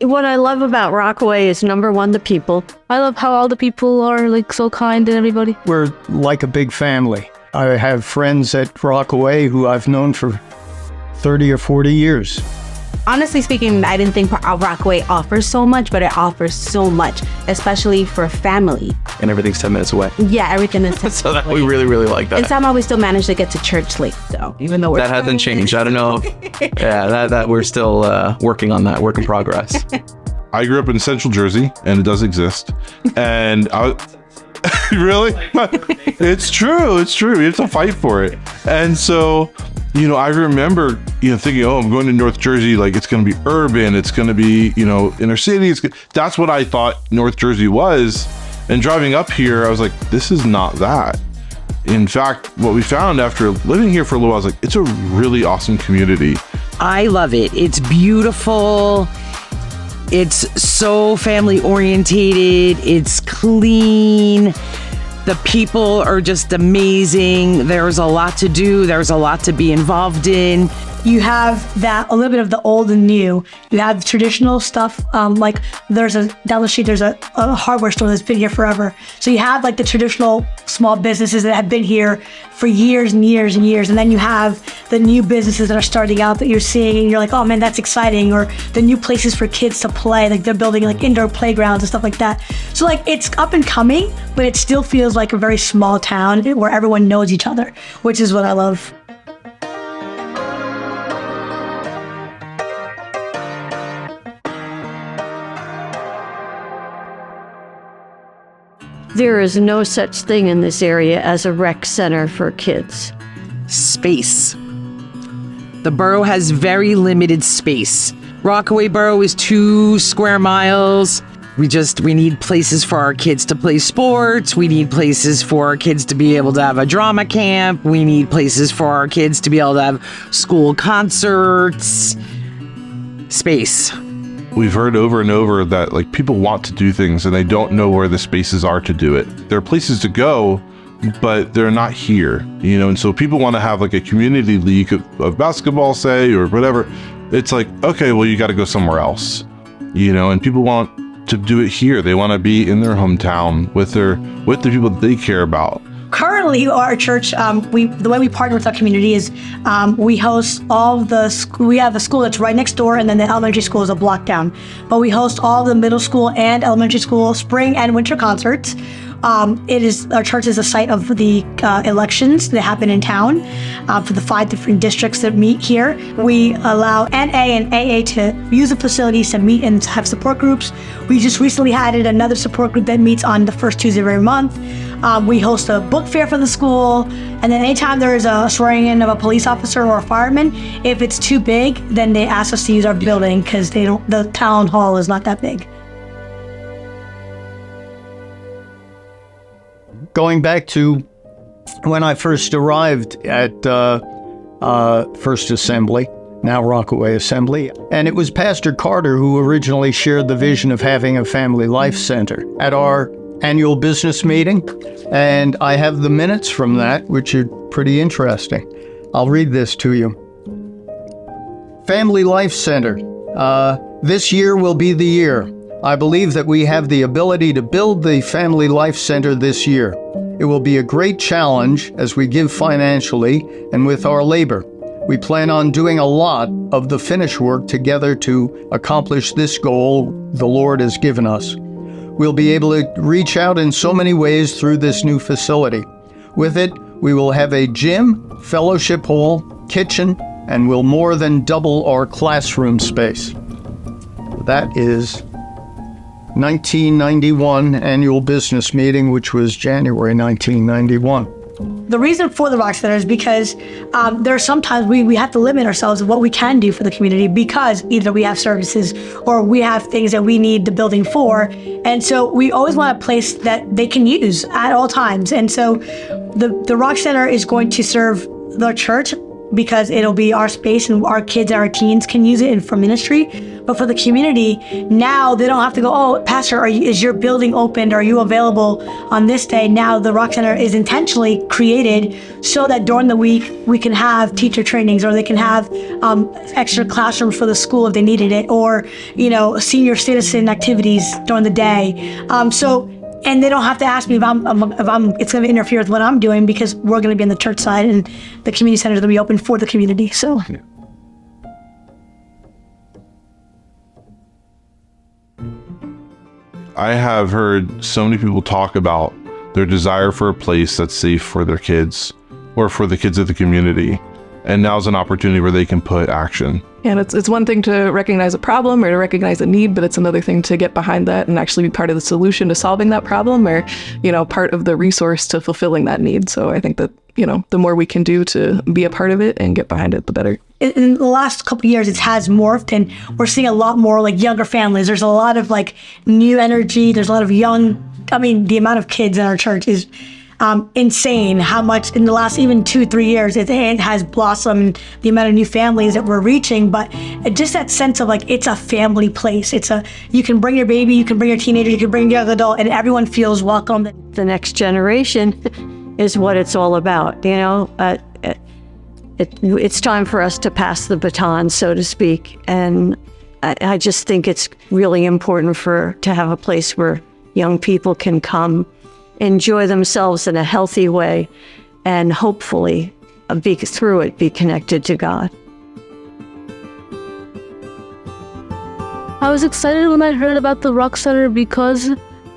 What I love about Rockaway is number one, the people. I love how all the people are like so kind and everybody. We're like a big family. I have friends at Rockaway who I've known for 30 or 40 years. Honestly speaking, I didn't think Rockaway offers so much, but it offers so much, especially for family. And everything's 10 minutes away. Yeah, everything is 10 So that we really, really like that. And somehow we still manage to get to church late, so even though we're That hasn't changed. I don't know. Yeah, that we're still working on that, work in progress. I grew up in Central Jersey, and it does exist. And really? It's true. It's true. We have to fight for it. And so, I remember, thinking, oh, I'm going to North Jersey. Like, it's going to be urban. It's going to be, inner city. That's what I thought North Jersey was. And driving up here, I was like, this is not that. In fact, what we found after living here for a little while, I was like, it's a really awesome community. I love it. It's beautiful. It's so family orientated. It's clean. The people are just amazing. There's a lot to do. There's a lot to be involved in. You have a little bit of the old and new. You have traditional stuff, like down the street, there's a hardware store that's been here forever. So you have like the traditional small businesses that have been here for years and years and years. And then you have the new businesses that are starting out that you're seeing and you're like, oh man, that's exciting. Or the new places for kids to play, like they're building like indoor playgrounds and stuff like that. So like it's up and coming, but it still feels like a very small town where everyone knows each other, which is what I love. There is no such thing in this area as a rec center for kids. Space. The borough has very limited space. Rockaway Borough is 2 square miles. We need places for our kids to play sports. We need places for our kids to be able to have a drama camp. We need places for our kids to be able to have school concerts. Space. We've heard over and over that like people want to do things and they don't know where the spaces are to do it. There are places to go, but they're not here, and so people want to have like a community league of basketball, say, or whatever. It's like, okay, well, you got to go somewhere else, and people want to do it here. They want to be in their hometown with the people that they care about. Currently, our church, the way we partner with our community is we host all we have a school that's right next door, and then the elementary school is a block down. But we host all the middle school and elementary school spring and winter concerts. Our church is a site of the elections that happen in town for the 5 different districts that meet here. We allow NA and AA to use the facilities to meet and have support groups. We just recently added another support group that meets on the first Tuesday of every month. We host a book fair for the school, and then anytime there is a swearing in of a police officer or a fireman, if it's too big, then they ask us to use our building because the town hall is not that big. Going back to when I first arrived at First Assembly, now Rockaway Assembly, and it was Pastor Carter who originally shared the vision of having a family life center at our annual business meeting, and I have the minutes from that, which are pretty interesting. I'll read this to you. Family Life Center. This year will be the year. I believe that we have the ability to build the Family Life Center this year. It will be a great challenge as we give financially and with our labor. We plan on doing a lot of the finish work together to accomplish this goal the Lord has given us. We'll be able to reach out in so many ways through this new facility. With it, we will have a gym, fellowship hall, kitchen, and will more than double our classroom space. That is 1991 annual business meeting, which was January 1991. The reason for the Rock Center is because there are sometimes we have to limit ourselves of what we can do for the community because either we have services or we have things that we need the building for. And so we always want a place that they can use at all times. And so the Rock Center is going to serve the church because it'll be our space and our kids and our teens can use it for ministry. But for the community, now they don't have to go, oh, Pastor, is your building opened? Are you available on this day? Now the Rock Center is intentionally created so that during the week we can have teacher trainings, or they can have extra classrooms for the school if they needed it, or, senior citizen activities during the day. And they don't have to ask me if it's going to interfere with what I'm doing, because we're going to be on the church side and the community center is going to be open for the community. So. I have heard so many people talk about their desire for a place that's safe for their kids or for the kids of the community. And now's an opportunity where they can put action. And it's one thing to recognize a problem or to recognize a need, but it's another thing to get behind that and actually be part of the solution to solving that problem, or, part of the resource to fulfilling that need. So I think that, the more we can do to be a part of it and get behind it, the better. In the last couple of years, it has morphed, and we're seeing a lot more younger families. There's a lot of new energy. There's a lot of the amount of kids in our church is insane. How much in the last even 2-3 years it has blossomed, the amount of new families that we're reaching. But just that sense of it's a family place. You can bring your baby, you can bring your teenager, you can bring your young adult, and everyone feels welcome. The next generation is what it's all about. It's time for us to pass the baton, so to speak. And I just think it's really important to have a place where young people can come, enjoy themselves in a healthy way, and hopefully through it be connected to God. I was excited when I heard about the Rock Center because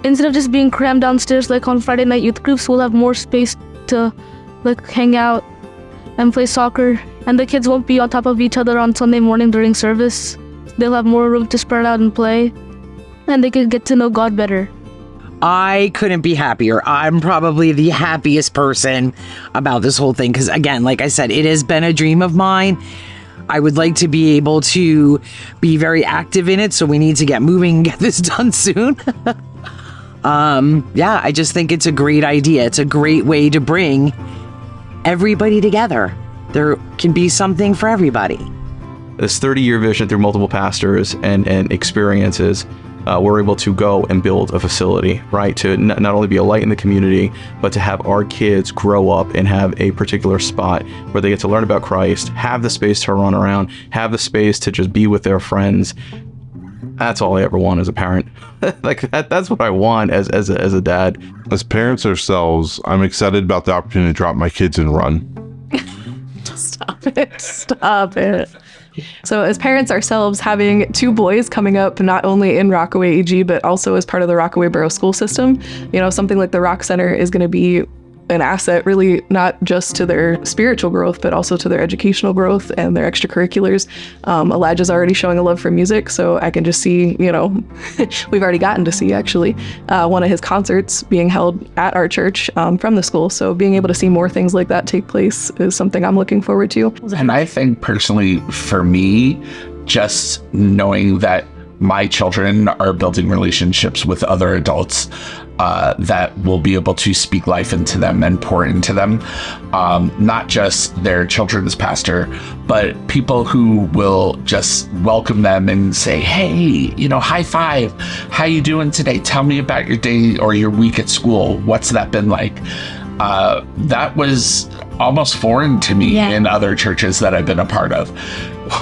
instead of just being crammed downstairs like on Friday night youth groups, we'll have more space to hang out and play soccer, and the kids won't be on top of each other on Sunday morning during service. They'll have more room to spread out and play, and they can get to know God better. I couldn't be happier. I'm probably the happiest person about this whole thing because, again, like I said, it has been a dream of mine. I would like to be able to be very active in it, so we need to get moving and get this done soon. I just think it's a great idea. It's a great way to bring everybody together. There can be something for everybody. This 30-year vision through multiple pastors and experiences, we're able to go and build a facility, right? To not only be a light in the community, but to have our kids grow up and have a particular spot where they get to learn about Christ, have the space to run around, have the space to just be with their friends. That's all I ever want as a parent. That's what I want as a dad. As parents ourselves, I'm excited about the opportunity to drop my kids and run. Stop it. So as parents ourselves, having 2 boys coming up, not only in Rockaway AG, but also as part of the Rockaway Borough School System, something like the Rock Center is going to be an asset, really not just to their spiritual growth, but also to their educational growth and their extracurriculars. Elijah's already showing a love for music, so I can just see, we've already gotten to see actually one of his concerts being held at our church from the school. So being able to see more things like that take place is something I'm looking forward to. And I think personally for me, just knowing that my children are building relationships with other adults that will be able to speak life into them and pour into them. Not just their children's pastor, but people who will just welcome them and say, hey, high five. How you doing today? Tell me about your day or your week at school. What's that been like? That was almost foreign to me in other churches that I've been a part of.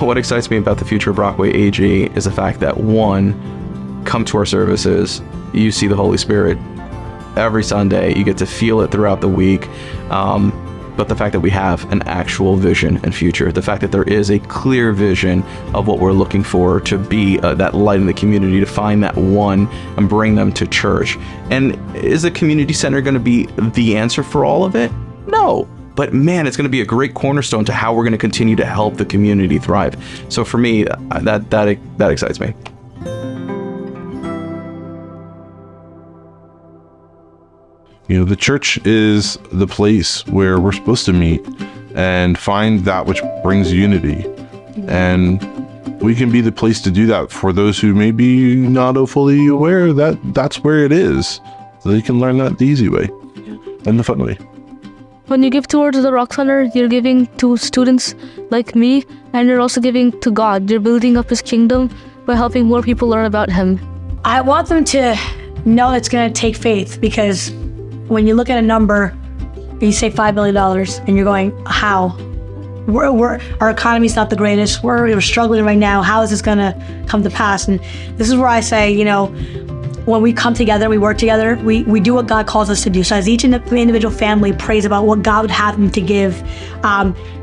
What excites me about the future of Rockaway AG is the fact that, one, come to our services, you see the Holy Spirit every Sunday, you get to feel it throughout the week, but the fact that we have an actual vision and future, the fact that there is a clear vision of what we're looking for to be that light in the community, to find that one and bring them to church. And is a community center going to be the answer for all of it? No. But man, it's going to be a great cornerstone to how we're going to continue to help the community thrive. So for me, that excites me. The church is the place where we're supposed to meet and find that which brings unity. And we can be the place to do that for those who may be not fully aware that that's where it is. So they can learn that the easy way and the fun way. when you give towards the Rock Center, you're giving to students like me, and you're also giving to God. You're building up His kingdom by helping more people learn about Him. I want them to know it's going to take faith, because when you look at a number, you say $5 million, and you're going, how? Our economy's not the greatest. We're struggling right now. How is this going to come to pass? And this is where I say, when we come together, we work together, we do what God calls us to do. So as each individual family prays about what God would have them to give,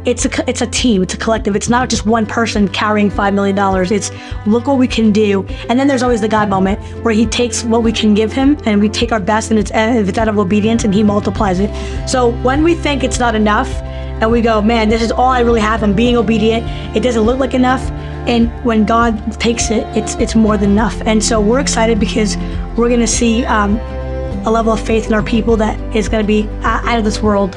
it's a team, it's a collective. It's not just one person carrying $5 million. It's look what we can do. And then there's always the God moment where He takes what we can give Him and we take our best, and if it's out of obedience, and He multiplies it. So when we think it's not enough and we go, man, this is all I really have, I'm being obedient, it doesn't look like enough. And when God takes it, it's more than enough. And so we're excited because we're going to see a level of faith in our people that is going to be out of this world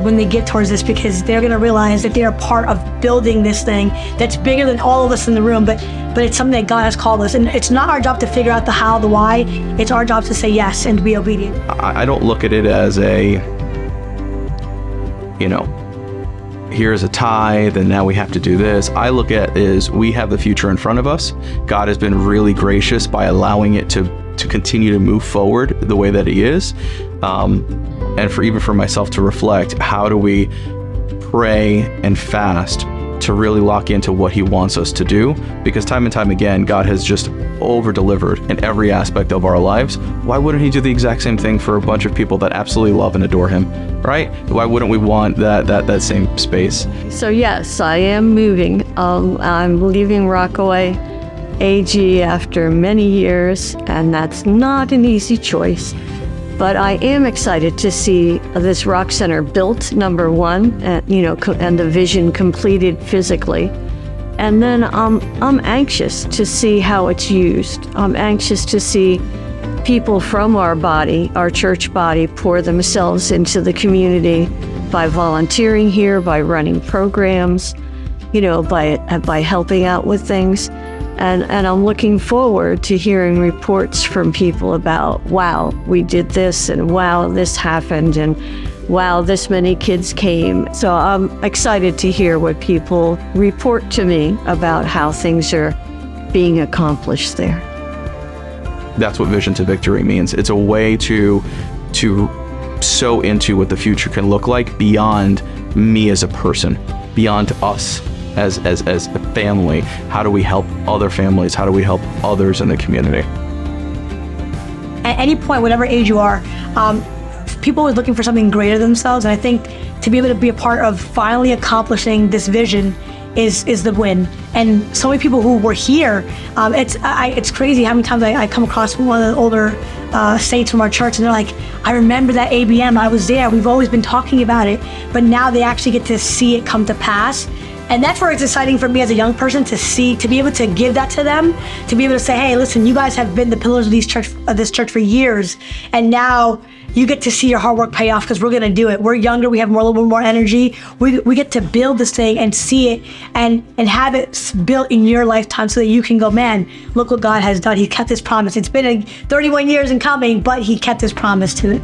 when they get towards this, because they're going to realize that they are part of building this thing that's bigger than all of us in the room, but it's something that God has called us. And it's not our job to figure out the how, the why. It's our job to say yes and to be obedient. I don't look at it as here's a tithe and now we have to do this. I look at it as we have the future in front of us. God has been really gracious by allowing it to continue to move forward the way that He is. And for myself to reflect, how do we pray and fast to really lock into what He wants us to do? Because time and time again, God has just over-delivered in every aspect of our lives. Why wouldn't He do the exact same thing for a bunch of people that absolutely love and adore Him, right? Why wouldn't we want that same space? So yes, I am moving. I'm leaving Rockaway AG after many years, and that's not an easy choice. But I am excited to see this Rock Center built, number one, and the vision completed physically. And then I'm anxious to see how it's used. I'm anxious to see people from our body, our church body, pour themselves into the community by volunteering here, by running programs, by helping out with things. And I'm looking forward to hearing reports from people about, wow, we did this, and wow, this happened, and wow, this many kids came. So I'm excited to hear what people report to me about how things are being accomplished there. That's what Vision to Victory means. It's a way to sow into what the future can look like beyond me as a person, beyond us as a family. How do we help other families? How do we help others in the community? At any point, whatever age you are, people are looking for something greater than themselves. And I think to be able to be a part of finally accomplishing this vision is the win. And so many people who were here, it's crazy how many times I come across one of the older saints from our church, and they're like, I remember that ABM, I was there, we've always been talking about it, but now they actually get to see it come to pass. And that's where it's exciting for me as a young person to be able to give that to them, to be able to say, hey, listen, you guys have been the pillars of this church for years, and now you get to see your hard work pay off, because we're gonna do it. We're younger, we have a little bit more energy. We get to build this thing and see it and have it built in your lifetime, so that you can go, man, look what God has done. He kept His promise. It's been 31 years in coming, but He kept His promise to it.